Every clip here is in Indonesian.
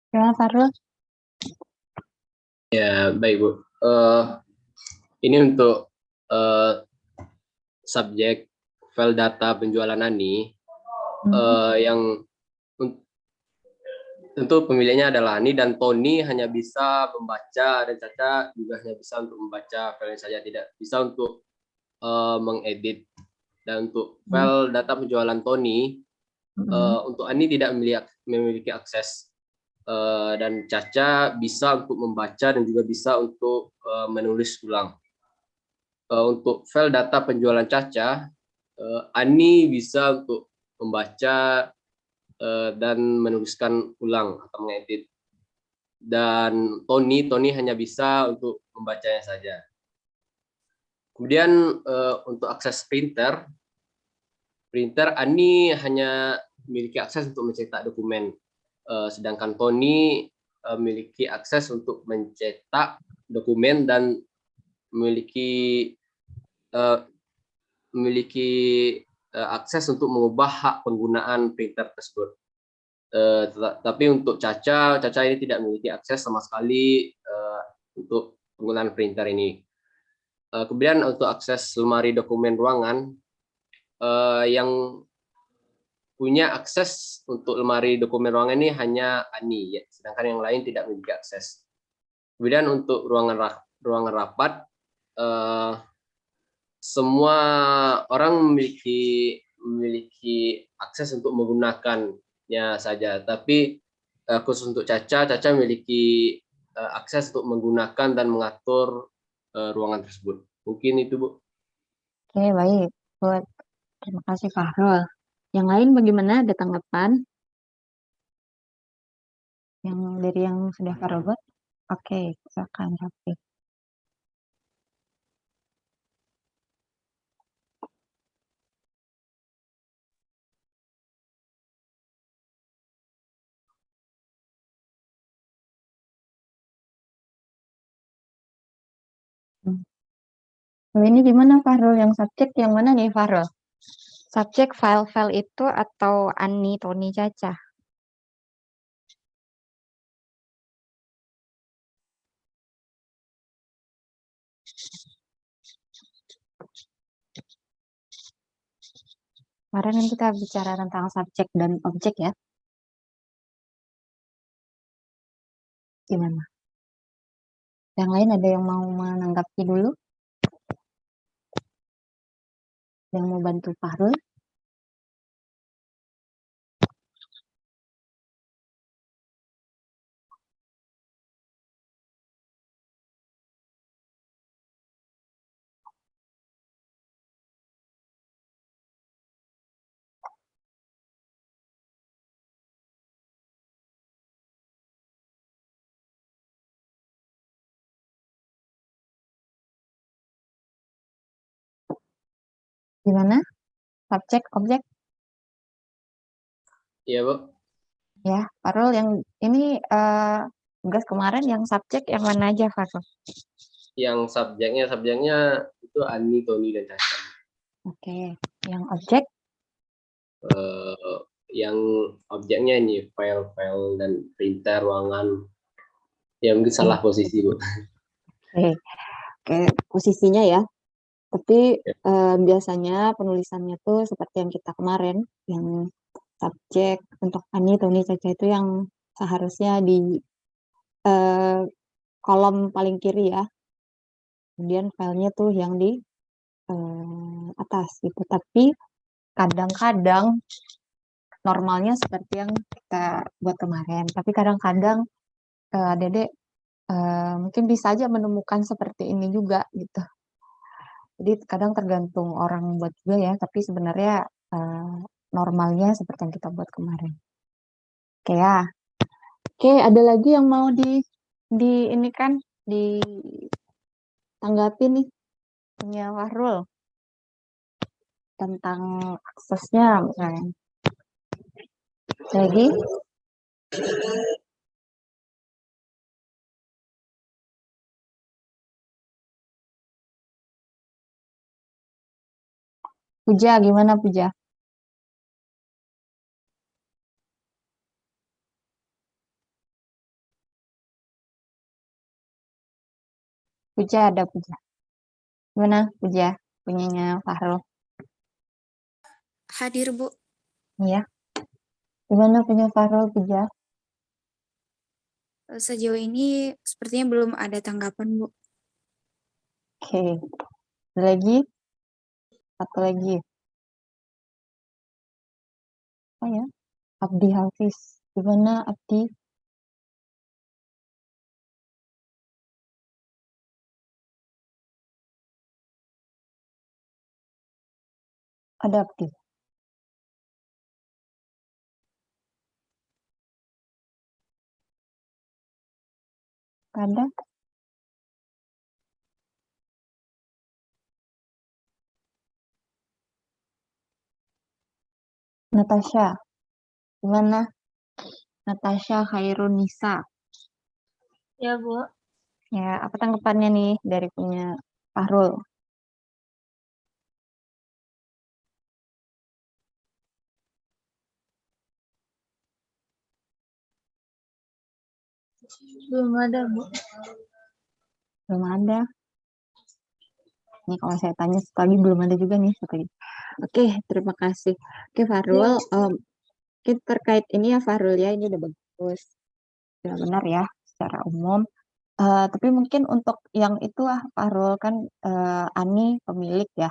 Ya, Farul. Ya, baik Bu. Ini untuk eh, subjek file data penjualan Ani yang tentu pemilihannya adalah Ani dan Tony hanya bisa membaca dan Caca juga hanya bisa untuk membaca file saja, tidak bisa untuk mengedit. Dan untuk file data penjualan Tony, untuk Ani tidak memiliki akses. Dan Caca bisa untuk membaca dan juga bisa untuk menulis ulang. Untuk file data penjualan Caca, Ani bisa untuk membaca dan menuliskan ulang atau mengedit. Dan Tony hanya bisa untuk membacanya saja. Kemudian untuk akses printer Ani hanya memiliki akses untuk mencetak dokumen, sedangkan Tony memiliki akses untuk mencetak dokumen dan memiliki akses untuk mengubah hak penggunaan printer tersebut. Tapi untuk Caca ini tidak memiliki akses sama sekali untuk penggunaan printer ini. Kemudian untuk akses lemari dokumen ruangan, yang punya akses untuk lemari dokumen ruangan ini hanya Ani, ya, sedangkan yang lain tidak memiliki akses. Kemudian untuk ruangan rapat, semua orang memiliki akses untuk menggunakannya saja, tapi khusus untuk Caca memiliki akses untuk menggunakan dan mengatur ruangan tersebut. Mungkin itu, Bu. Oke, baik. Terima kasih, Fahrul. Yang lain bagaimana? Ada tanggapan? Yang dari yang sudah Fahrul buat? Oke, silakan, Rafi. Ini gimana, Fahrul? Yang subjek yang mana nih, Fahrul? Subjek file-file itu atau Ani, Tony, Caca? Kemarin kan kita bicara tentang subjek dan objek ya. Gimana? Yang lain ada yang mau menanggapi dulu? Yang mau bantu Fahrul? Gimana? Subjek, objek? Iya, Bu. Ya, Farul yang ini tugas kemarin yang subjek yang mana aja, Farul? Yang subjeknya itu Ani, Tony, dan Caca. Oke, yang objek? Yang objeknya ini file-file dan printer ruangan, yang mungkin salah posisi, Bu. Oke, oke, posisinya ya. Tapi biasanya penulisannya tuh seperti yang kita kemarin, yang subjek untuk Ani, Tony, Caca itu yang seharusnya di eh, kolom paling kiri ya. Kemudian filenya tuh yang di atas gitu. Tapi kadang-kadang normalnya seperti yang kita buat kemarin. Tapi kadang-kadang Dede mungkin bisa aja menemukan seperti ini juga gitu. Jadi kadang tergantung orang buat juga ya. Tapi sebenarnya eh, normalnya seperti yang kita buat kemarin. Oke ya. Oke, ada lagi yang mau di ini kan ditanggapi nih punya Wahrul tentang aksesnya misalnya. Lagi? Puja, gimana Puja? Puja ada Puja. Gimana Puja? Punyanya Fahrul. Hadir, Bu. Iya. Gimana punya Fahrul Puja? Sejauh ini sepertinya belum ada tanggapan, Bu. Oke. Ada lagi? Satu lagi. Oh ya. Abdi Hafiz. Gimana Abdi? Ada Abdi. Ada? Natasha. Gimana? Natasha Khairunisa. Ya, Bu. Ya, apa tanggapannya nih dari punya Fahrul? Belum ada, Bu. Belum ada. Nih kalau saya tanya sekali belum ada juga nih sekali. Oke, terima kasih. Oke, Fahrul, kita terkait ini ya Fahrul ya, ini udah bagus. Sudah benar ya secara umum. Tapi mungkin untuk yang itu Fahrul kan Ani pemilik ya,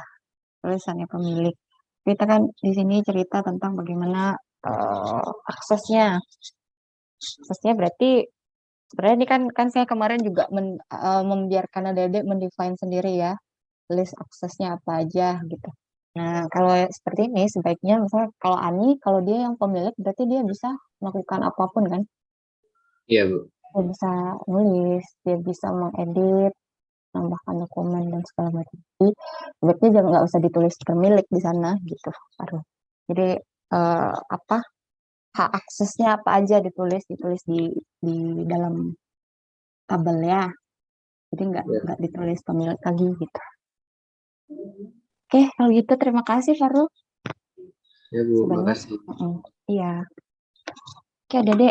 tulisannya pemilik. Kita kan di sini cerita tentang bagaimana aksesnya. Aksesnya berarti sebenarnya ini kan saya kemarin juga membiarkan adik-adik mendefine sendiri ya, list aksesnya apa aja gitu. Nah, kalau seperti ini sebaiknya misalnya kalau Ani, kalau dia yang pemilik berarti dia bisa melakukan apapun kan? Iya, Bu. Dia bisa nulis, dia bisa mengedit, tambahkan dokumen dan segala macam. Jadi sebaiknya jangan nggak usah ditulis pemilik di sana gitu. Baru. Jadi apa hak aksesnya apa aja ditulis di dalam tabel ya. Jadi Ya, nggak ditulis pemilik lagi gitu. Oke, kalau gitu terima kasih Farul. ya Bu, Sebanyak. makasih. Iya. Oke, Dede.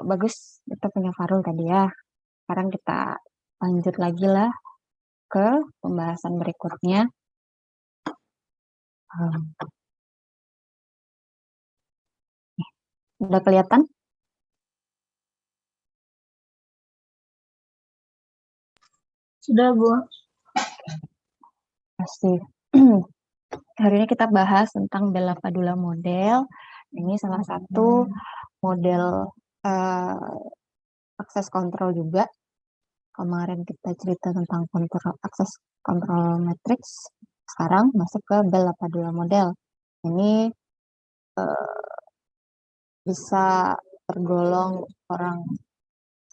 Bagus kita punya Farul tadi ya. Sekarang kita lanjut lagi lah ke pembahasan berikutnya. Hmm, Udah kelihatan? Sudah, Bu. Masih. Hari ini kita bahas tentang Bella Padula model. Ini salah satu model akses kontrol juga. Kemarin kita cerita tentang kontrol akses kontrol matrix. Sekarang masuk ke Bella Padula model. Ini bisa tergolong orang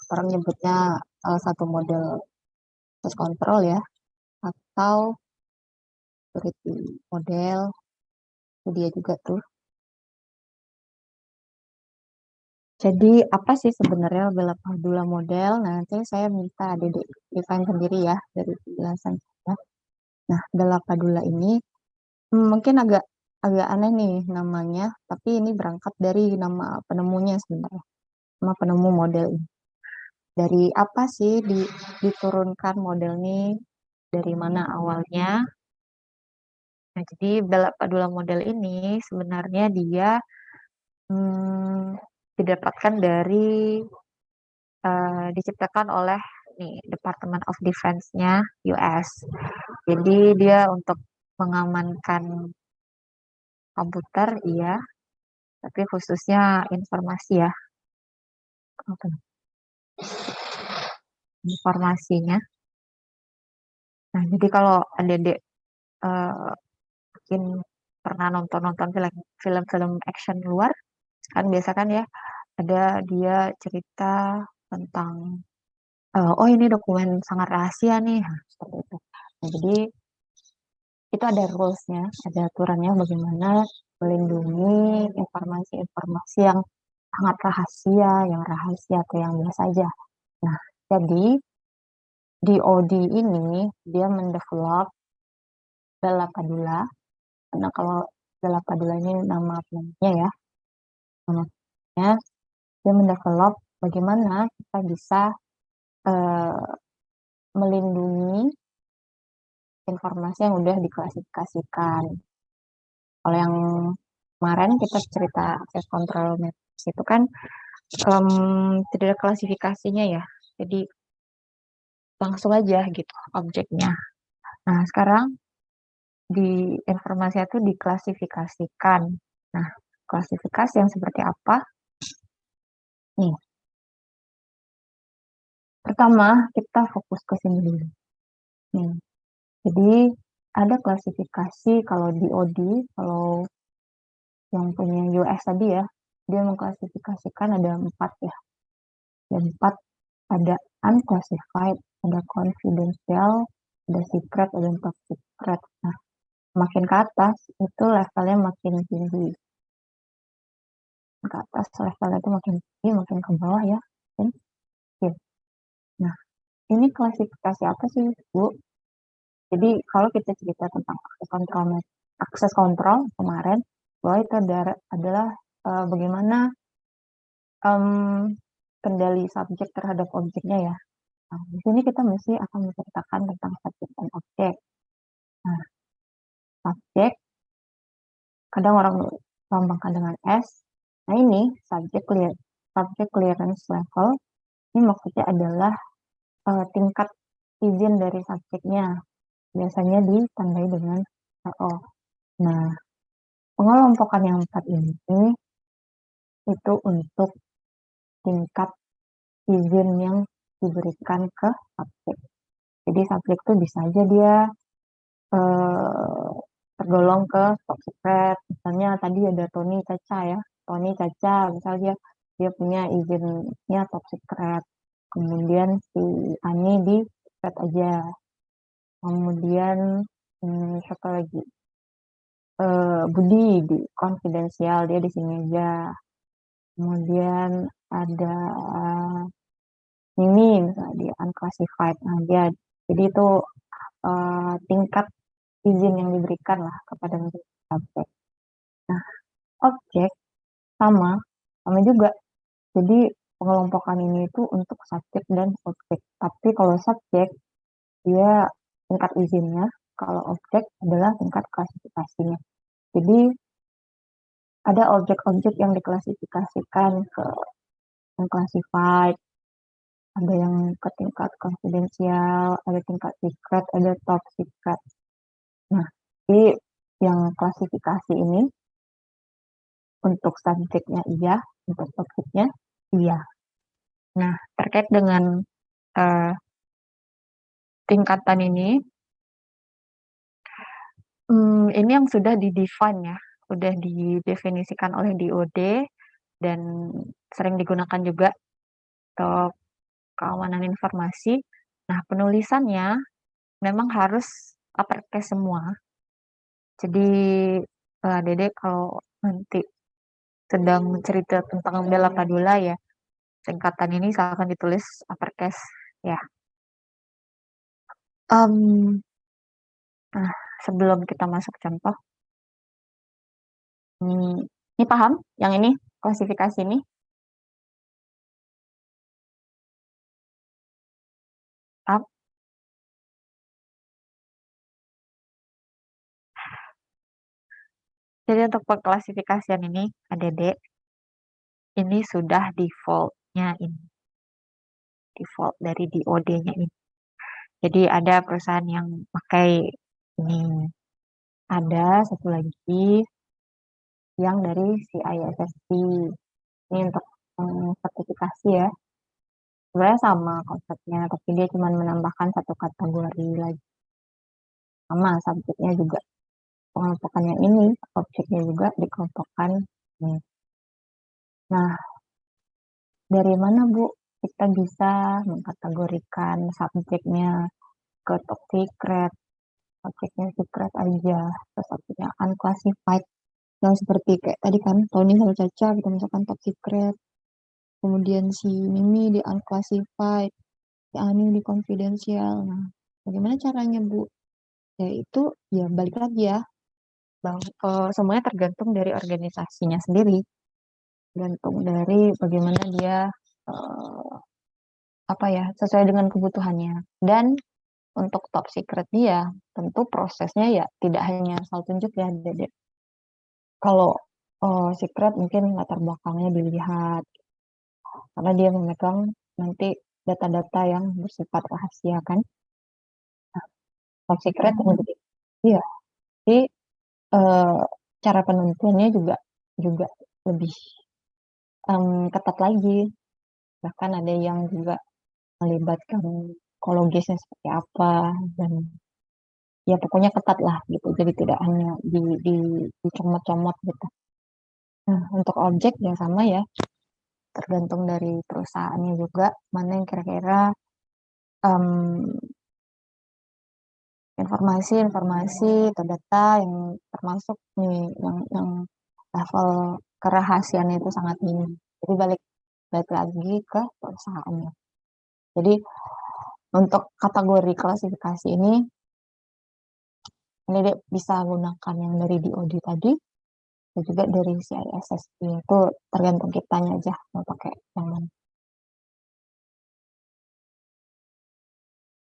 orang nyebutnya salah satu model akses kontrol ya, atau security model. Itu dia juga tuh. Jadi apa sih sebenarnya Bella Padula model? Nah, nanti saya minta Dedek define sendiri ya dari penjelasan saya. Nah, Bella Padula ini mungkin agak agak aneh nih namanya, tapi ini berangkat dari nama penemunya sebenarnya, nama penemu model ini. Dari apa sih diturunkan model ini? Dari mana awalnya? Nah, jadi Bella Padula model ini sebenarnya dia didapatkan dari diciptakan oleh nih Department of Defense-nya US. Jadi dia untuk mengamankan komputer, iya, tapi khususnya informasi ya, informasinya. Nah, jadi kalau adik-adik mungkin pernah nonton-nonton film-film action luar, kan biasa kan ya, ada dia cerita tentang, oh ini dokumen sangat rahasia nih, nah, seperti itu. Nah, jadi itu ada rules-nya, ada aturannya bagaimana melindungi informasi-informasi yang sangat rahasia, yang rahasia atau yang biasa saja. Nah, jadi DoD ini dia mendevelop Bella Padula, karena kalau Bella Padula ini nama penamanya ya, namanya dia mendevelop bagaimana kita bisa melindungi informasi yang udah diklasifikasikan. Kalau yang kemarin kita cerita access control matrix itu kan tidak ada klasifikasinya ya, jadi langsung aja gitu objeknya. Nah, sekarang di informasi itu diklasifikasikan. Nah, klasifikasi yang seperti apa? Nih, pertama kita fokus ke sini dulu. Nih, jadi ada klasifikasi kalau di OD, kalau yang punya US tadi ya, dia mengklasifikasikan ada 4 ya. Ada 4, ada unclassified, ada confidential, ada secret, ada top secret. Nah, makin ke atas itu levelnya makin tinggi. Ke atas levelnya itu makin tinggi, makin ke bawah ya. Nah, ini klasifikasi apa sih, Bu? Jadi kalau kita cerita tentang akses kontrol kemarin, bahwa itu adalah bagaimana kendali subjek terhadap objeknya ya. Nah, di sini kita mesti akan menceritakan tentang subjek dan objek. Nah, subjek kadang orang lambangkan dengan S. Nah, ini subjek clearance level. Ini maksudnya adalah tingkat izin dari subjeknya. Biasanya ditandai dengan LO. Nah, pengelompokan yang 4 ini itu untuk tingkat izin yang diberikan ke subjek. Jadi subjek itu bisa aja dia tergolong ke top secret. Misalnya tadi ada Tony Caca ya. Tony Caca misalnya dia punya izinnya top secret. Kemudian si Ani di secret aja. Kemudian siapa lagi? Budi di konfidensial, dia di sini aja. Kemudian ada Mimi misalnya di unclassified. Nah, dia jadi itu tingkat izin yang diberikan lah kepada subjek. Nah, objek sama juga. Jadi pengelompokan ini itu untuk subjek dan objek. Tapi kalau subjek dia tingkat izinnya, kalau objek adalah tingkat klasifikasinya. Jadi ada objek-objek yang diklasifikasikan ke unclassified, ada yang ke tingkat konfidensial, ada tingkat secret, ada top secret. Nah, jadi yang klasifikasi ini untuk subjeknya iya, untuk objeknya iya. Nah, terkait dengan tingkatan ini yang sudah di-define ya, sudah didefinisikan oleh DOD dan sering digunakan juga untuk keamanan informasi. Nah, penulisannya memang harus uppercase semua. Jadi, Dede kalau nanti sedang cerita tentang Bella Padula ya, singkatan ini akan ditulis uppercase ya. Nah, sebelum kita masuk contoh, ini paham yang ini klasifikasi ini? Paham? Jadi untuk pengklasifikasian ini, Dede, ini sudah default-nya ini. Default dari DOD-nya ini. Jadi ada perusahaan yang pakai ini. Ada satu lagi yang dari CISSP. Ini untuk sertifikasi ya. Sebenarnya sama konsepnya, tapi dia cuma menambahkan satu kategori lagi. Sama subjeknya juga. Pengelompokannya ini, objeknya juga dikelompokkan ini. Nah, dari mana Bu kita bisa mengkategorikan subjeknya ke top secret, subjeknya secret aja, terus subjeknya unclassified, yang seperti kayak tadi kan Tony sama Caca kita misalkan top secret, kemudian si Mimi di unclassified, si Ani di confidential. Nah, bagaimana caranya Bu? Ya itu ya balik lagi ya, semuanya tergantung dari organisasinya sendiri, tergantung dari bagaimana dia apa ya, sesuai dengan kebutuhannya. Dan untuk top secret dia, tentu prosesnya ya tidak hanya asal tunjuk ya, Dede. Kalau secret mungkin latar belakangnya dilihat, karena dia memegang nanti data-data yang bersifat rahasia kan. Nah, top secret kemudian iya, jadi cara penentuannya juga juga lebih ketat lagi. Bahkan ada yang juga melibatkan psikologisnya seperti apa, dan ya pokoknya ketat lah gitu. Jadi tidak hanya dicomot-comot gitu. Nah, untuk objek yang sama ya, tergantung dari perusahaannya juga, mana yang kira-kira informasi-informasi atau data yang termasuk nih yang level kerahasiaannya itu sangat tinggi. Jadi balik lagi ke perusahaannya. Jadi untuk kategori klasifikasi ini Dek bisa gunakan yang dari DoD tadi dan juga dari CISSP, itu tergantung kitanya aja mau pakai yang mana.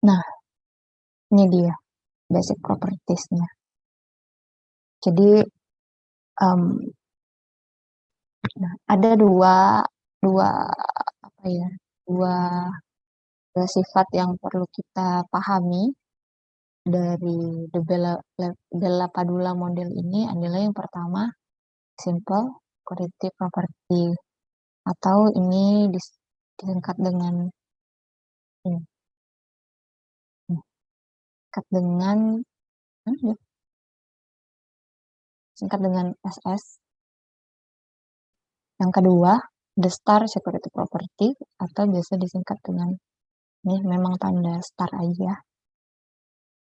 Nah, ini dia basic properties-nya. Jadi nah, ada dua apa ya, dua sifat yang perlu kita pahami dari Della-Padula model ini adalah yang pertama simple query property, atau ini disingkat dengan ini, singkat dengan SS. Yang kedua, the star security property, atau biasa disingkat dengan ini, memang tanda star aja,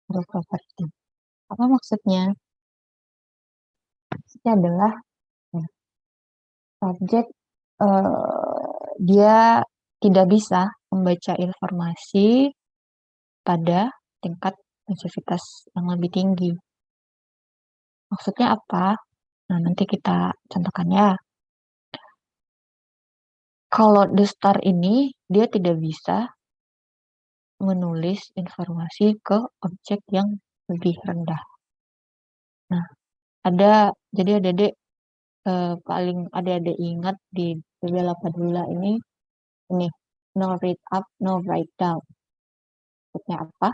untuk property. Apa maksudnya? Maksudnya adalah subjek dia tidak bisa membaca informasi pada tingkat sensitivitas yang lebih tinggi. Maksudnya apa? Nah, nanti kita contohkan ya. Kalau the star ini, dia tidak bisa menulis informasi ke objek yang lebih rendah. Nah, jadi adik-adik paling adik-adik ingat di Della-Padula ini no read up, no write down. Maksudnya apa?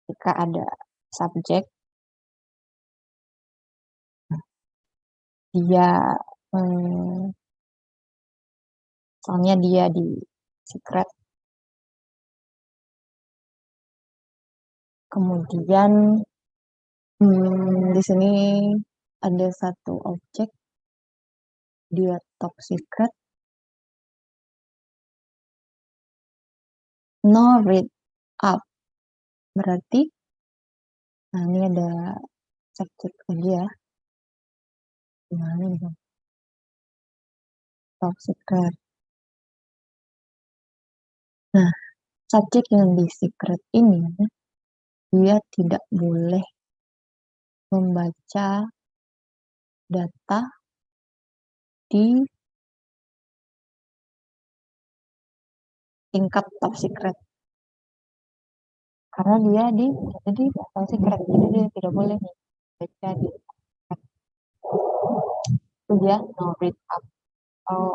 Jika ada subjek, dia soalnya dia di secret, kemudian di sini ada satu objek, dia top secret, no read up, berarti nah ini ada cek lagi ya, gimana nih top secret. Nah, subjek yang di secret ini dia tidak boleh membaca data di tingkat top secret, karena dia jadi top secret, jadi dia tidak boleh baca di itu dia no read up atau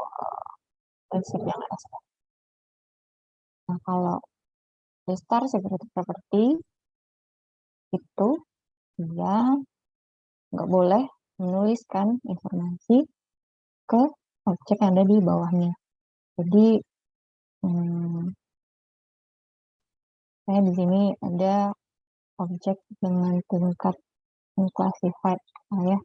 prinsip yang ada. Nah, kalau the star security property itu dia nggak boleh menuliskan informasi ke objek yang ada di bawahnya. Jadi saya di sini ada objek dengan tingkat unclassified ya.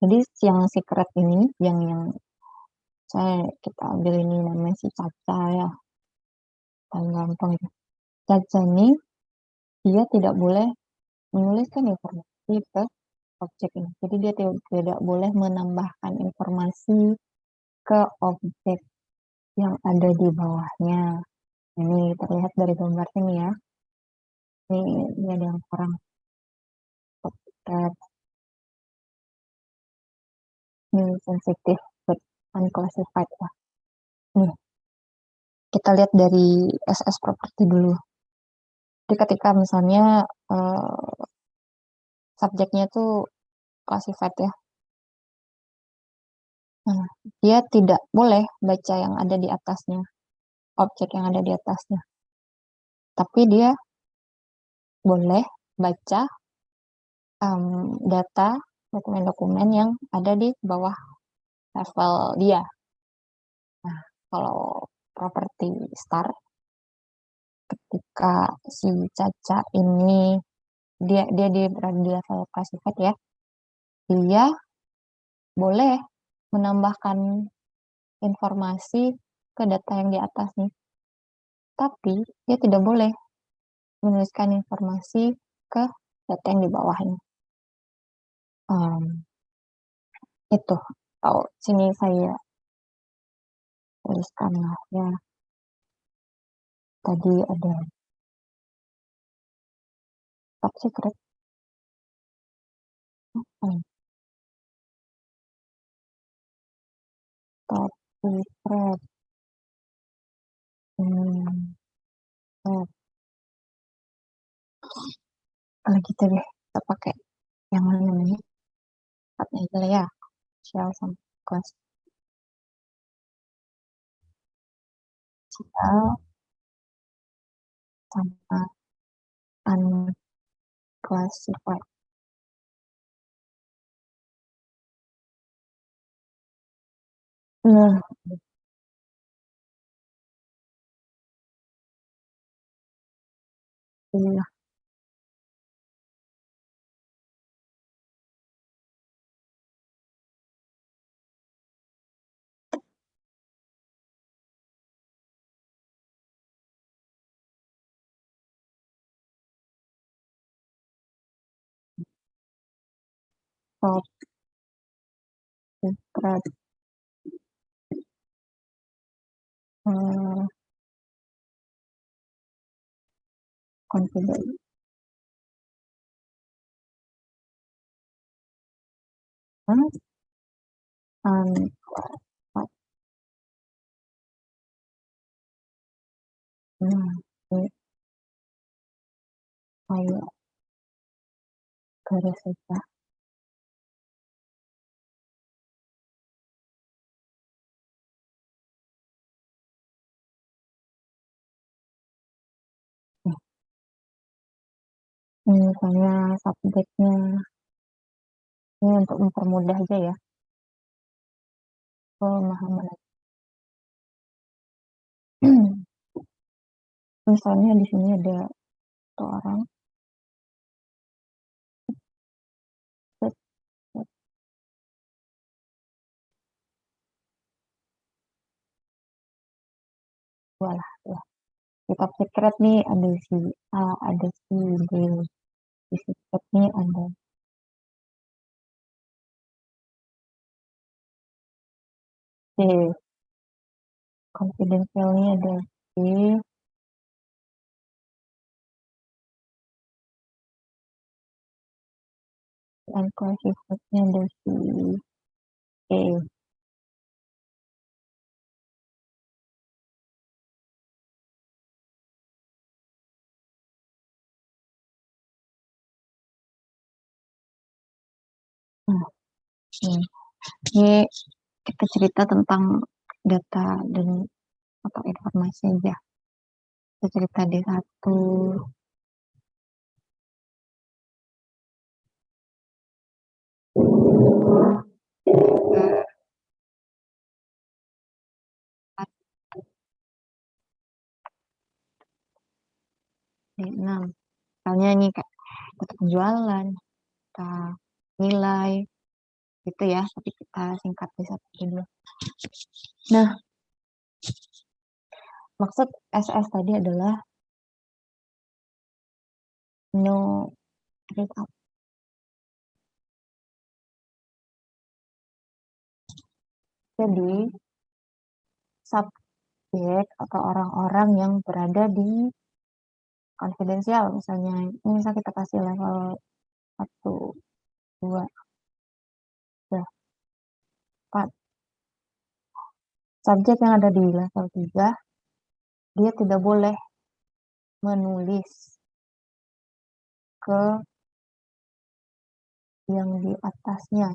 Jadi yang secret ini, yang kita ambil ini namanya si Caca ya, paling gampang itu. Caca ini dia tidak boleh menuliskan informasi ke objek ini. Jadi dia tidak boleh menambahkan informasi ke objek yang ada di bawahnya. Ini terlihat dari gambar ini ya. Ini ada yang kurang ini sensitif unclassified ya. Nih, kita lihat dari SS property dulu. Jadi ketika misalnya subjeknya itu classified ya. Nah, dia tidak boleh baca yang ada di atasnya, objek yang ada di atasnya. Tapi dia boleh baca data dokumen-dokumen yang ada di bawah level dia. Nah, kalau properti star, ketika si Caca ini dia berada di level classified ya, dia boleh menambahkan informasi ke data yang di atas nih. Tapi dia tidak boleh menuliskan informasi ke data yang di bawahnya. Itu. Sini saya tuliskan lah ya. Tadi ada top secret. Top secret. Kalau gitu deh, kita pakai yang mana nih? Tempatnya aja lah ya. Shell sama class. Shell sama unclassified. Nah, iya. Top secret. Confident. Unclassified. Nah, ini saya garis saja. Ini misalnya subjeknya. Ini untuk mempermudah aja ya pemahaman. Misalnya di sini ada satu orang. Walah, ya. Di top secret nih ada si A, ada si B. Di secret nih ada C. Confidential nih ada C. Unclassified nya ada si E. Nah, ini kita cerita tentang data dan atau informasi aja. Kita cerita D1. D6. Misalnya nih kayak data penjualan, data nilai, gitu ya. Tapi kita singkat D1 dulu. Nah, maksud SS tadi adalah no trade up. Jadi, subjek atau orang-orang yang berada di konfidensial, misalnya ini misal kita kasih level 1, 2, 3, 4. subjek yang ada di level 3, dia tidak boleh menulis ke yang di atasnya,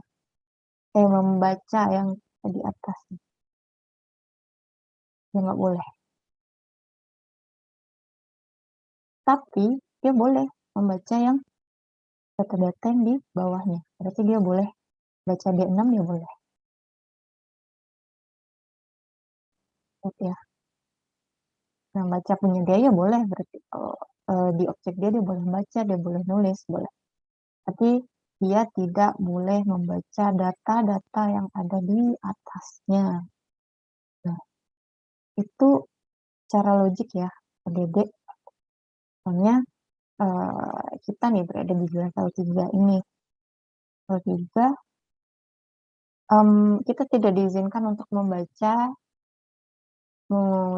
membaca yang di atasnya. Dia nggak boleh. Tapi dia boleh membaca yang data-data yang di bawahnya. Berarti dia boleh baca D6, dia boleh. Ya. Nah, baca punya dia ya boleh. Berarti kalau di objek dia boleh baca, dia boleh nulis, boleh. Tapi dia tidak boleh membaca data-data yang ada di atasnya. Nah, itu cara logik ya, adik-adik. Soalnya kita nih berada di level 3 ini. Level 3, kita tidak diizinkan untuk membaca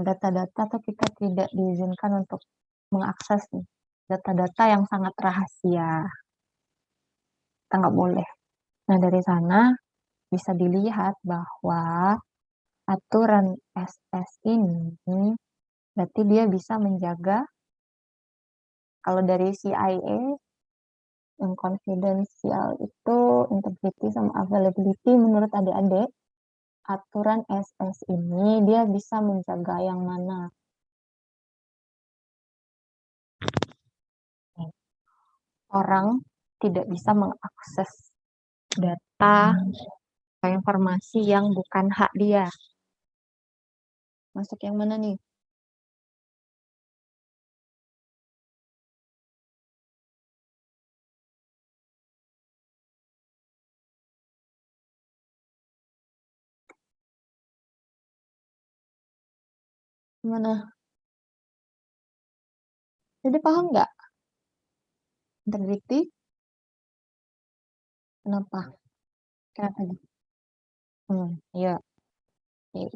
data-data, atau kita tidak diizinkan untuk mengakses nih data-data yang sangat rahasia. Kita nggak boleh. Nah, dari sana bisa dilihat bahwa aturan SS ini berarti dia bisa menjaga, kalau dari CIA yang confidential itu integrity sama availability, menurut adik-adik aturan SS ini dia bisa menjaga yang mana? Orang tidak bisa mengakses data atau informasi yang bukan hak dia. Masuk yang mana nih? Mana? Jadi paham nggak? Integrity? Kenapa? Kenapa gitu? Iya. Oke.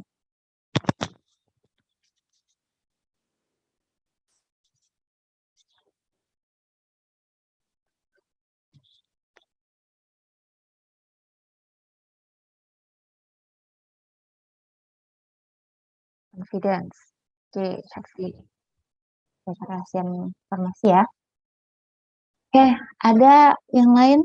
Confidence. Oke, saksi. Kerahasiaan informasi ya. Oke, ada yang lain?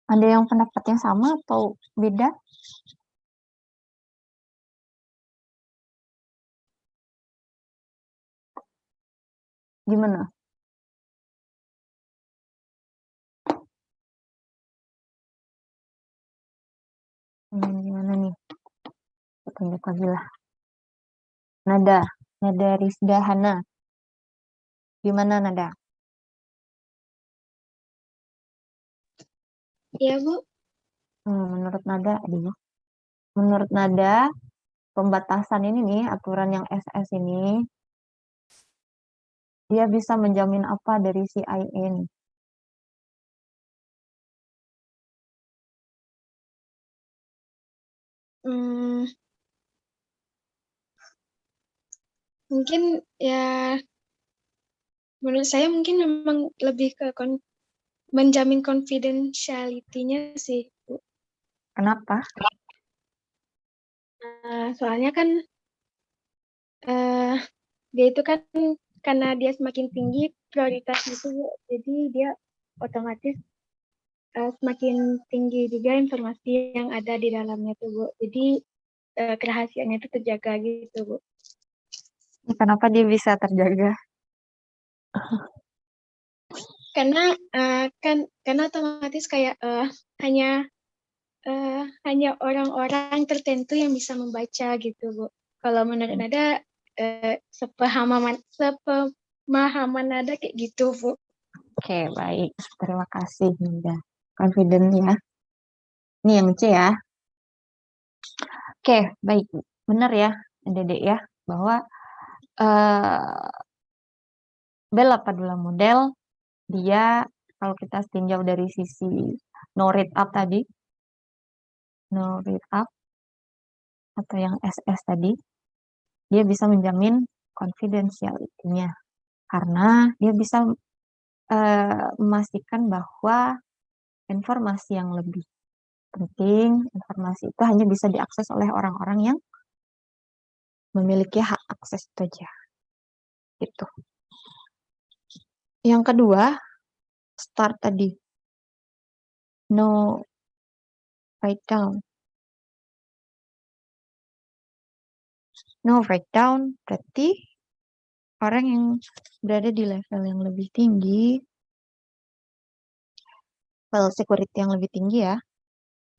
Ada yang pendapat yang sama atau beda? Gimana? Gimana nih? Kita tunjuk lagi lah. Nada Rizda Hana. Gimana Nada? Iya, Bu. Menurut Nada, menurut Nada, pembatasan ini nih, aturan yang SS ini, dia bisa menjamin apa dari CIA nih? Mungkin ya menurut saya mungkin memang lebih ke menjamin confidentiality-nya sih, Bu. Kenapa? Soalnya kan dia itu kan karena dia semakin tinggi prioritasnya itu, Bu. Jadi dia otomatis semakin tinggi juga informasi yang ada di dalamnya tuh, Bu. Jadi kerahasiaannya itu terjaga gitu, Bu. Kenapa dia bisa terjaga? Karena otomatis kayak hanya orang-orang tertentu yang bisa membaca gitu, Bu. Kalau menurut Nada sepemahaman Nada kayak gitu, Bu. Oke, baik. Terima kasih, Nada. Confident ya. Ini yang C ya. Oke, baik. Benar ya, Dedek ya, bahwa Bel Padula model, dia kalau kita tinjau dari sisi no read up tadi, no read up, atau yang SS tadi, dia bisa menjamin confidentiality-nya. Karena dia bisa memastikan bahwa informasi yang lebih penting informasi itu hanya bisa diakses oleh orang-orang yang memiliki hak akses itu aja. Itu. Yang kedua, start tadi. No breakdown. No breakdown berarti orang yang berada di level yang lebih tinggi, level security yang lebih tinggi ya,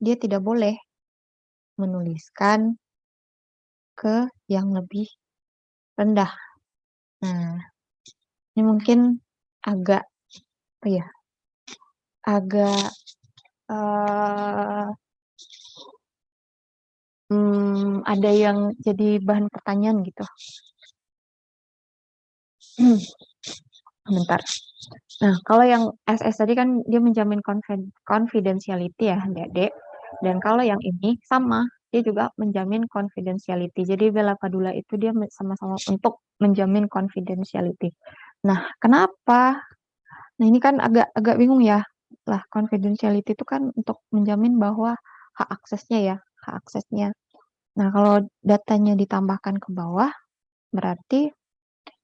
dia tidak boleh menuliskan ke yang lebih rendah. Nah, ini mungkin agak apa ya? Agak ada yang jadi bahan pertanyaan gitu. Bentar. Nah, kalau yang SS tadi kan dia menjamin confidentiality ya, Dek. Dan kalau yang ini sama, dia juga menjamin confidentiality. Jadi Bella Padula itu dia sama-sama untuk menjamin confidentiality. Nah, kenapa? Nah, ini kan agak bingung ya. Lah, confidentiality itu kan untuk menjamin bahwa hak aksesnya ya, hak aksesnya. Nah, kalau datanya ditambahkan ke bawah, berarti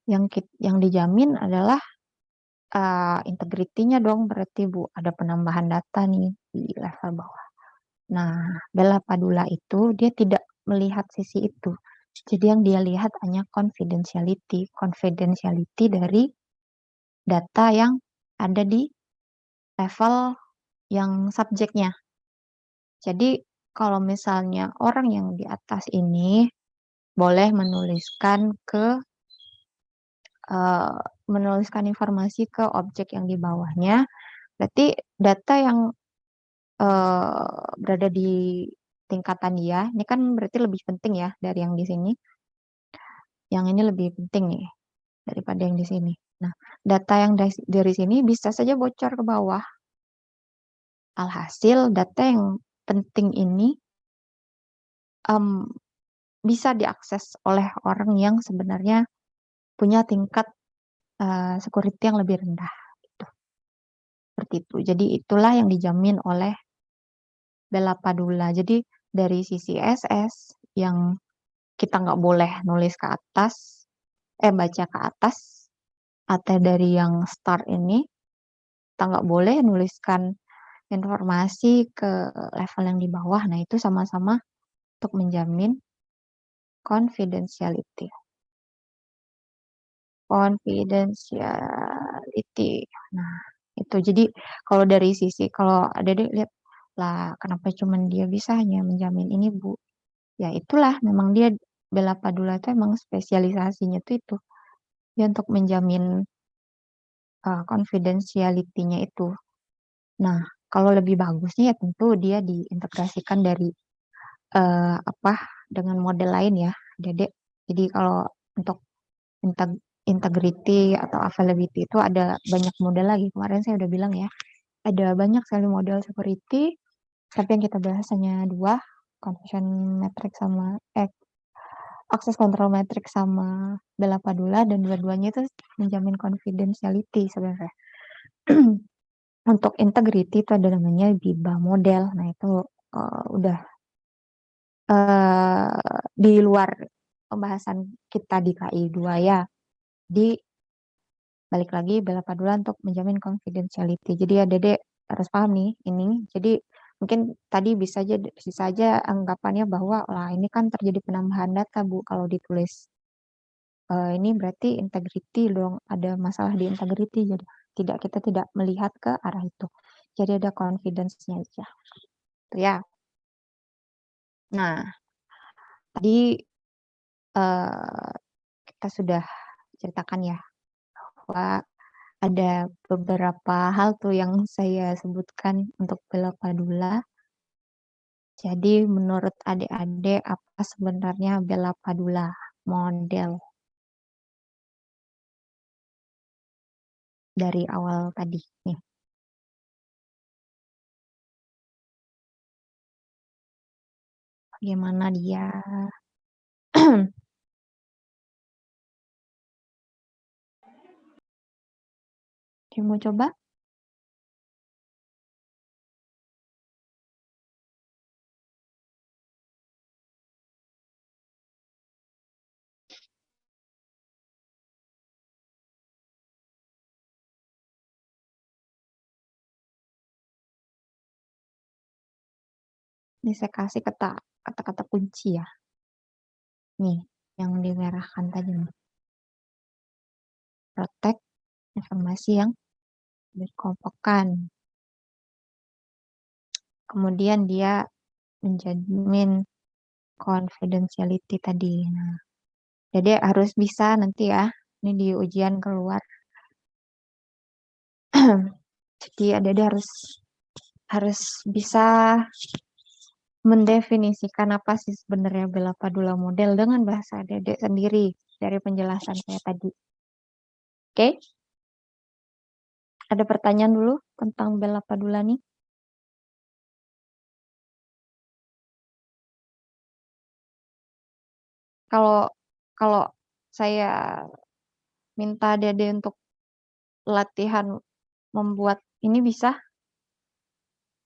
yang dijamin adalah integritinya dong, berarti Bu, ada penambahan data nih di level bawah. Nah, Bella Padula itu dia tidak melihat sisi itu. Jadi yang dia lihat hanya confidentiality dari data yang ada di level yang subjeknya. Jadi kalau misalnya orang yang di atas ini boleh menuliskan informasi ke objek yang di bawahnya, berarti data yang berada di tingkatan dia, ini kan berarti lebih penting ya dari yang di sini. Yang ini lebih penting nih daripada yang di sini. Nah, data yang dari sini bisa saja bocor ke bawah. Alhasil, data yang penting ini bisa diakses oleh orang yang sebenarnya punya tingkat security yang lebih rendah. Gitu. Seperti itu. Jadi itulah yang dijamin oleh Bella Padula. Jadi dari sisi SS yang kita nggak boleh nulis ke atas, baca ke atas, atau dari yang start ini, kita nggak boleh nuliskan informasi ke level yang di bawah. Nah, itu sama-sama untuk menjamin confidentiality. Confidentiality. Nah, itu. Jadi, kalau dari sisi, kalau ada lihat, lah kenapa cuman dia bisa hanya menjamin ini, Bu? Ya, itulah. Memang dia, Bella Padula itu emang spesialisasinya itu. Dia untuk menjamin confidentiality-nya itu. Nah, kalau lebih bagusnya ya tentu dia diintegrasikan dari dengan model lain ya, Dedek. Jadi kalau untuk integrity atau availability itu ada banyak model lagi. Kemarin saya udah bilang ya, ada banyak sekali model security, tapi yang kita bahas hanya 2, conversion metric sama access control metric sama Bella Padula, dan dua-duanya itu menjamin confidentiality sebenarnya. Untuk integrity itu ada namanya BIBA model. Nah, itu udah di luar pembahasan kita di KI 2 ya. Di balik lagi Bella Padula untuk menjamin confidentiality. Jadi ya Dede harus paham nih ini. Jadi mungkin tadi bisa aja anggapannya bahwa lah ini kan terjadi penambahan data Bu kalau ditulis. Ini berarti integrity dong, ada masalah di integrity. Jadi kita tidak melihat ke arah itu. Jadi ada confidence-nya aja. Itu ya. Nah, tadi kita sudah ceritakan ya bahwa ada beberapa hal tuh yang saya sebutkan untuk Bella Padula. Jadi menurut adik-adik apa sebenarnya Bella Padula model dari awal tadi nih? Bagaimana dia? Dia mau coba? Ini saya kasih kata-kata kunci ya. Nih, yang dimerahkan tadi nih. Protect informasi yang dikelompokkan. Kemudian dia menjamin confidentiality tadi. Nah, jadi harus bisa nanti ya. Ini di ujian keluar. Jadi Adik harus bisa mendefinisikan apa sih sebenarnya Bella Padula model dengan bahasa Adik sendiri dari penjelasan saya tadi. Oke? Ada pertanyaan dulu tentang Bella Padula nih? Kalau saya minta Dede untuk latihan membuat ini bisa.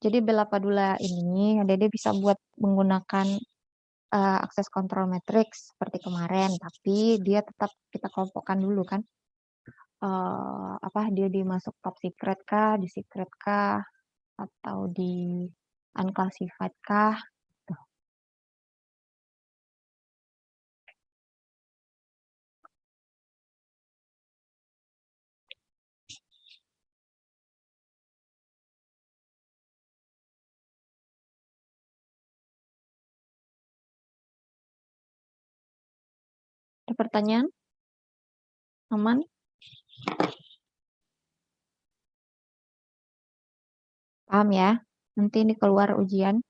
Jadi Bella Padula ini Dede bisa buat menggunakan akses kontrol matrix seperti kemarin, tapi dia tetap kita kelompokkan dulu kan. Apa dia dimasuk top secret kah, di secret kah, atau di unclassified kah? Tuh. Ada pertanyaan? Aman? Paham ya? Nanti ini keluar ujian.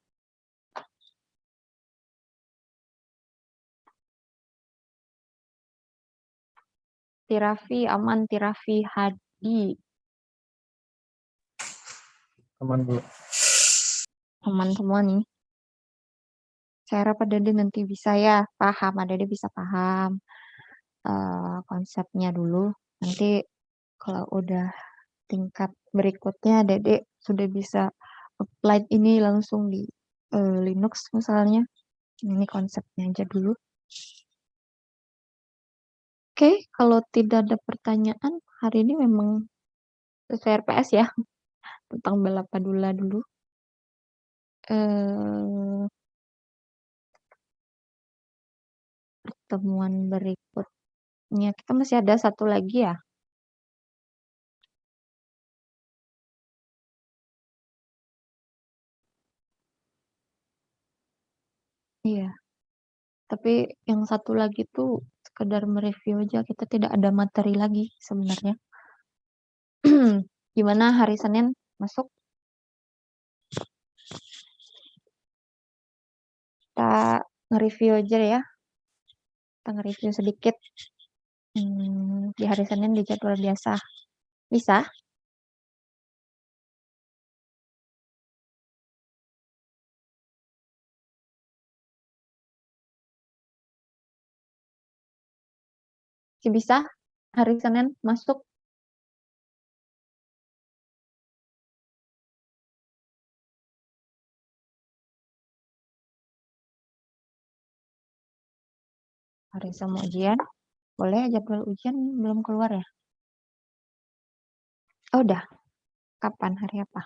Tirafi aman, Tirafi Hadi. Aman Bu. Aman semua nih. Saya harap Dede nanti bisa ya paham, Dede bisa paham konsepnya dulu. Nanti kalau udah tingkat berikutnya Dede sudah bisa apply ini langsung di Linux misalnya. Ini konsepnya aja dulu. Oke, kalau tidak ada pertanyaan, hari ini memang sesuai RPS ya, tentang Bella Padula dulu. Pertemuan berikutnya, kita masih ada satu lagi ya. Iya, tapi yang satu lagi tuh sekedar mereview aja, kita tidak ada materi lagi sebenarnya. Gimana hari Senin masuk? Kita nge-review aja ya. Kita nge-review sedikit. Di hari Senin di jadwal biasa. Bisa? Bisa? Hari Senin masuk? Hari sama ujian? Boleh jadwal ujian belum keluar ya? Oh, udah. Kapan? Hari apa?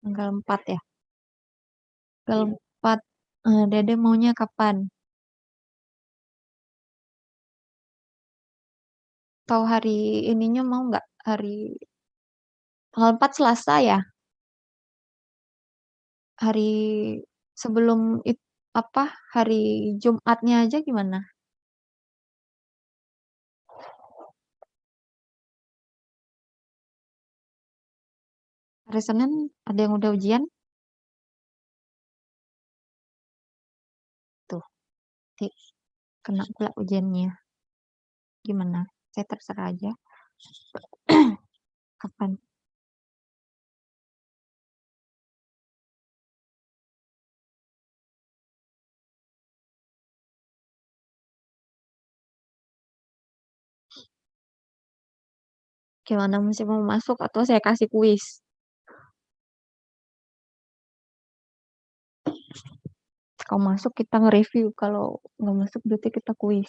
Tanggal 4 ya? Tanggal 4. Dede maunya kapan? Tahu hari ininya mau nggak? Hari tanggal 4 Selasa ya? Hari sebelum apa? Hari Jumatnya aja gimana? Hari Senin ada yang udah ujian? Tuh, kena pula ujiannya. Gimana? Saya terserah aja. Kapan? Gimana masih mau masuk atau saya kasih kuis? Kalau masuk kita nge-review, kalau nggak masuk berarti kita kuis.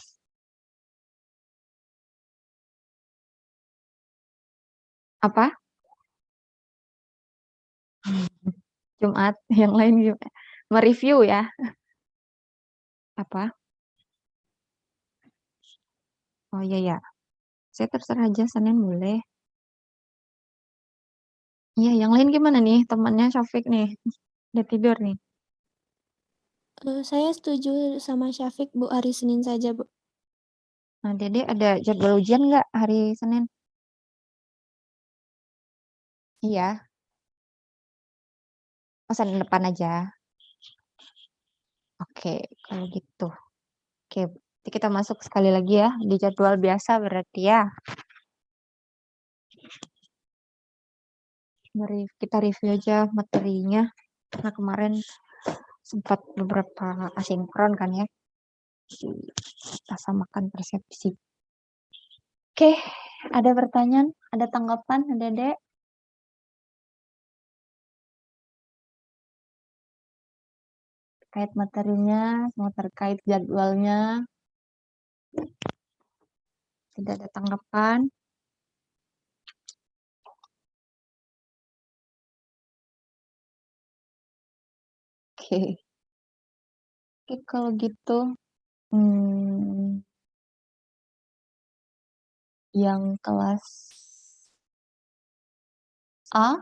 Apa? Jumat, yang lain gimana? Mereview ya. Apa? Oh iya ya, saya terserah aja, Senin boleh. Iya, yang lain gimana nih? Temannya Syafiq nih. Udah tidur nih. Saya setuju sama Syafiq, Bu. Hari Senin saja, Bu. Nah, Dede ada jadwal ujian nggak hari Senin? Iya. Oh, Senin depan aja. Oke, kalau gitu. Oke, nanti kita masuk sekali lagi ya di jadwal biasa berarti ya. Mari kita review aja materinya. Karena kemarin sempat beberapa asinkron kan ya. Kita samakan persepsi. Oke, ada pertanyaan? Ada tanggapan, Dede? Terkait materinya, semua terkait jadwalnya. Tidak ada tanggapan. Oke. Oke, kalau gitu, yang kelas A,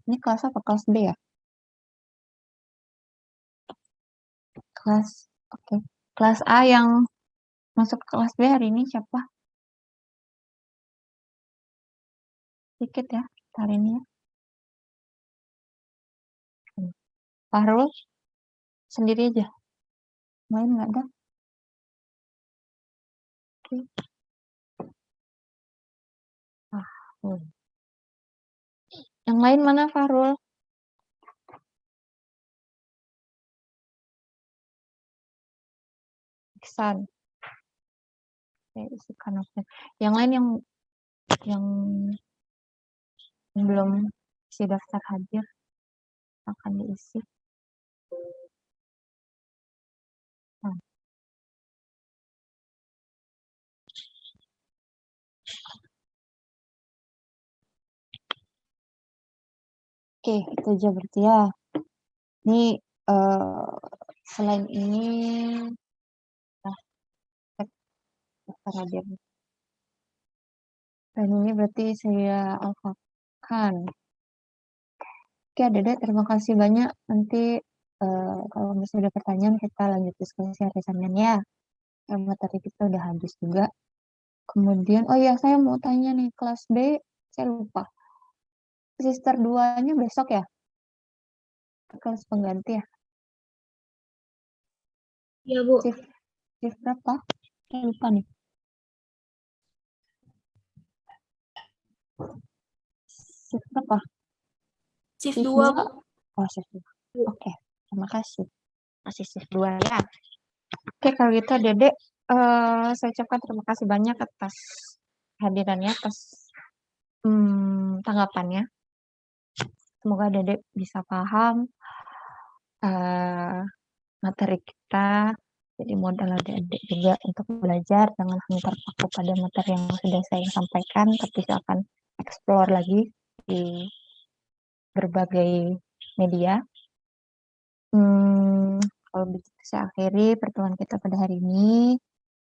ini kelas apa? Kelas B ya? Oke. Kelas A yang masuk ke kelas B hari ini siapa? Sedikit ya, hari ini ya. Fahrul, sendiri aja. Main nggak ada? Oke. Fahrul. Yang lain mana Fahrul? Iksan. Isi kanopnya. Yang lain yang belum isi daftar hadir akan diisi. Nah. Oke, itu aja berarti ya. Ini selain ini, daftar hadir. Dan ini berarti saya alfakan. Oke, Dede, terima kasih banyak. Nanti kalau misalnya ada pertanyaan, kita lanjut diskusi hari Senin ya. Materi kita udah habis juga. Kemudian, oh ya, saya mau tanya nih, kelas B, saya lupa. Semester 2-nya besok ya? Kelas pengganti ya? Iya, Bu. Shift berapa? Saya lupa nih. Shift berapa? Shift Shift 2, 2. Bu. Oh, shift 2. Oke, terima kasih. Masih shift 2 ya. Oke, kalau gitu Dede, saya ucapkan terima kasih banyak atas hadirannya, atas tanggapannya. Semoga Dede bisa paham materi kita. Jadi modal adik-adik juga untuk belajar, jangan hanya terpaku pada materi yang sudah saya sampaikan, tapi saya akan explore lagi di berbagai media. Kalau begitu saya akhiri pertemuan kita pada hari ini.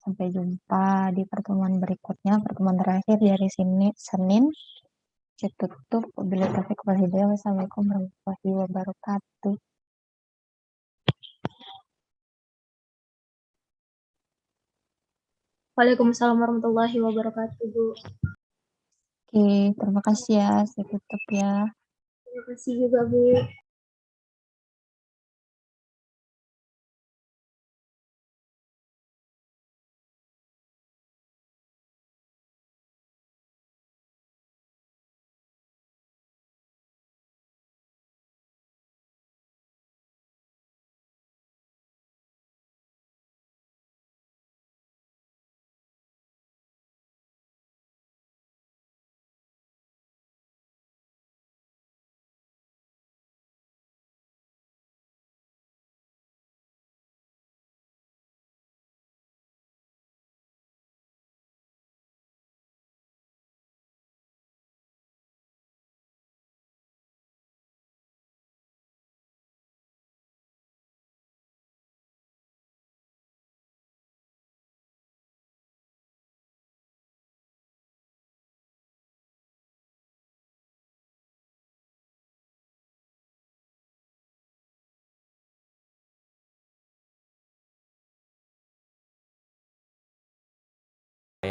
Sampai jumpa di pertemuan berikutnya, pertemuan terakhir di hari Senin. Saya tutup. Wabillahi taufiq wal hidayah. Wassalamualaikum warahmatullahi wabarakatuh. Waalaikumsalam warahmatullahi wabarakatuh, Bu. Oke, terima kasih ya. Saya tutup ya. Terima kasih juga, Bu.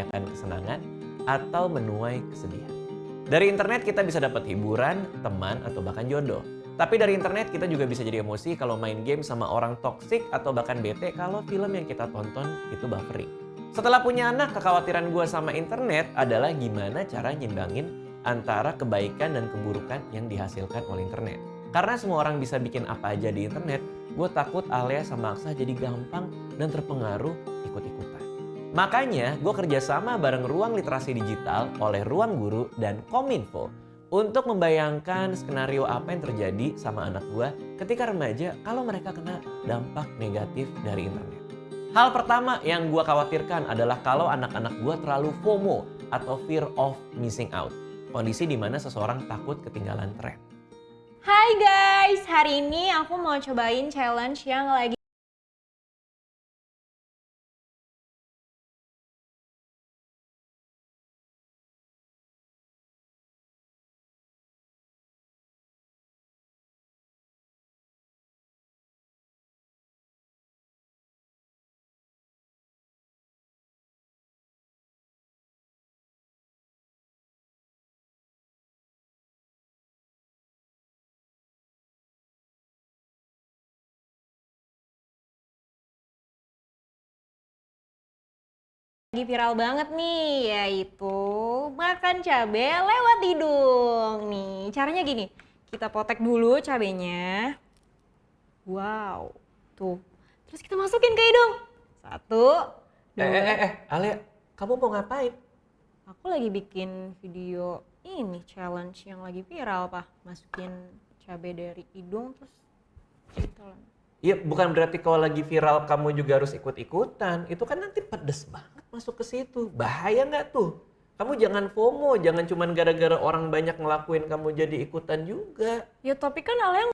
merayakan kesenangan atau menuai kesedihan. Dari internet kita bisa dapat hiburan, teman, atau bahkan jodoh. Tapi dari internet kita juga bisa jadi emosi kalau main game sama orang toksik atau bahkan bete kalau film yang kita tonton itu buffering. Setelah punya anak, kekhawatiran gue sama internet adalah gimana cara nyimbangin antara kebaikan dan keburukan yang dihasilkan oleh internet. Karena semua orang bisa bikin apa aja di internet, gue takut Alia sama Aksa jadi gampang dan terpengaruh ikut-ikutan. Makanya gue kerjasama bareng Ruang Literasi Digital oleh Ruang Guru dan Kominfo untuk membayangkan skenario apa yang terjadi sama anak gue ketika remaja kalau mereka kena dampak negatif dari internet. Hal pertama yang gue khawatirkan adalah kalau anak-anak gue terlalu FOMO atau fear of missing out. Kondisi di mana seseorang takut ketinggalan tren. Hai guys, hari ini aku mau cobain challenge yang lagi viral banget nih, yaitu makan cabai lewat hidung. Nih, caranya gini, kita potek dulu cabenya. Wow, tuh. Terus kita masukin ke hidung. 1, 2. Alia, kamu mau ngapain? Aku lagi bikin video ini challenge yang lagi viral, Pak. Masukin cabai dari hidung terus ditelan. Iya, bukan berarti kalau lagi viral kamu juga harus ikut-ikutan. Itu kan nanti pedes banget masuk ke situ. Bahaya nggak tuh? Kamu jangan FOMO, jangan cuman gara-gara orang banyak ngelakuin kamu jadi ikutan juga. Ya tapi kan Alia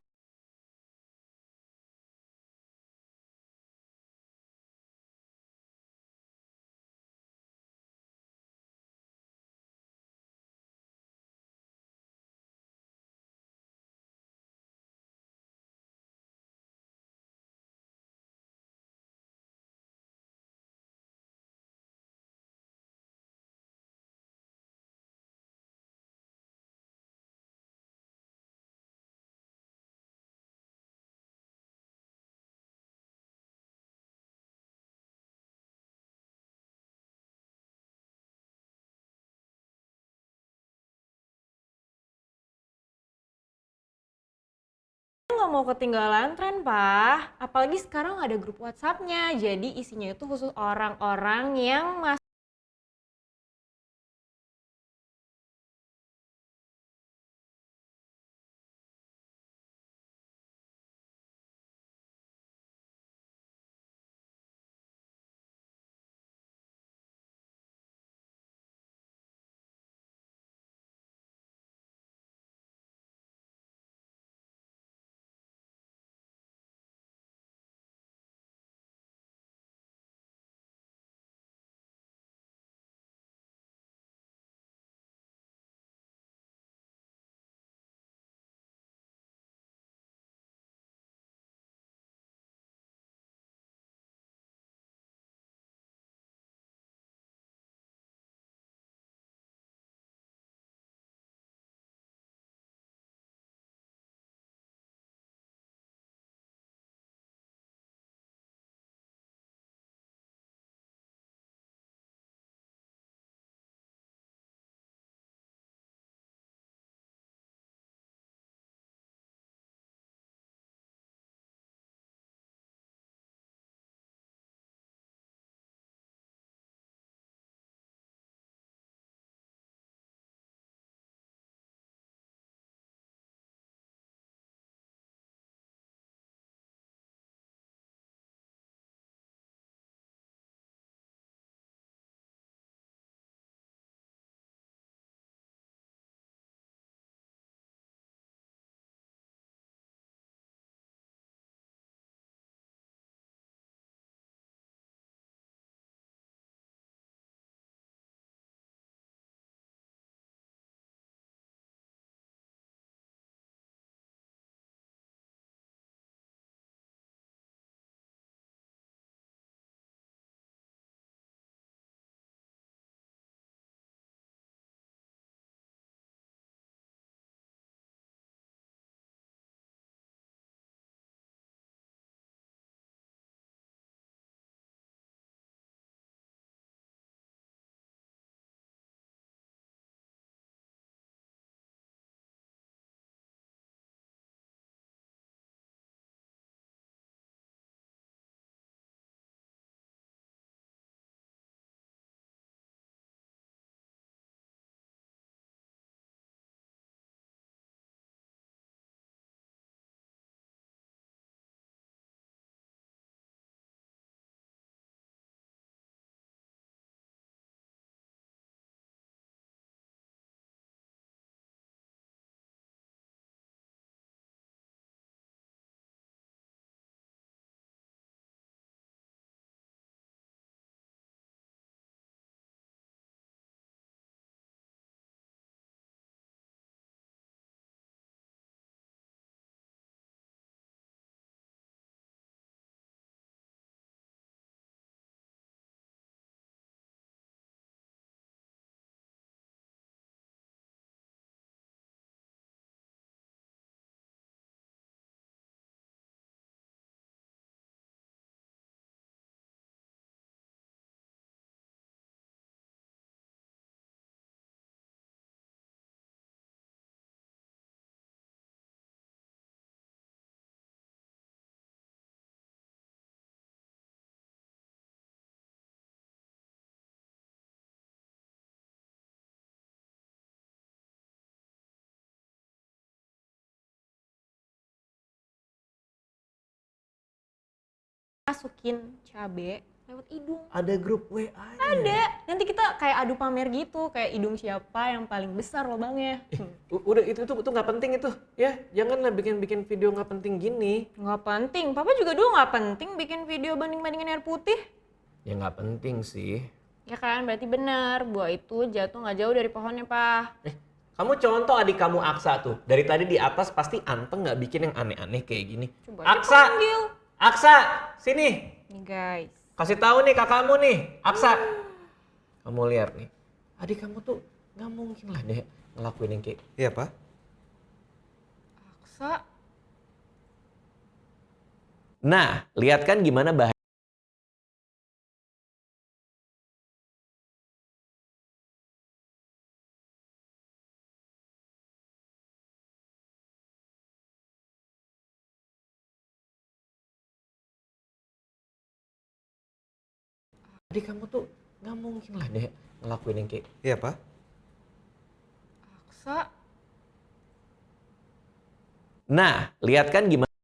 nggak mau ketinggalan tren, Pak. Apalagi sekarang ada grup WhatsApp-nya. Jadi isinya itu khusus orang-orang yang masih masukin cabe lewat hidung. Ada grup WA-nya. Ada. Nanti kita kayak adu pamer gitu, kayak hidung siapa yang paling besar lubangnya. Udah itu tuh nggak penting itu ya, janganlah bikin video nggak penting gini. Nggak penting. Papa juga dulu nggak penting bikin video banding-bandingin air putih. Ya nggak penting sih. Ya kan, berarti benar. Buah itu jatuh nggak jauh dari pohonnya, Pak. Kamu contoh adik kamu Aksa tuh, dari tadi di atas pasti anteng nggak bikin yang aneh-aneh kayak gini. Coba aja Aksa, panggil. Aksa, sini. Nih guys. Kasih tahu nih kakakmu nih, Aksa. Kamu lihat nih, adik kamu tuh nggak mungkin lah deh ngelakuin yang kayak. Iya, Pak. Aksa. Nah, lihat kan gimana bahaya. Adik kamu tuh nggak mungkin lah deh ngelakuin yang kayak. Iya, Pak. Aksa. Nah, lihat kan gimana.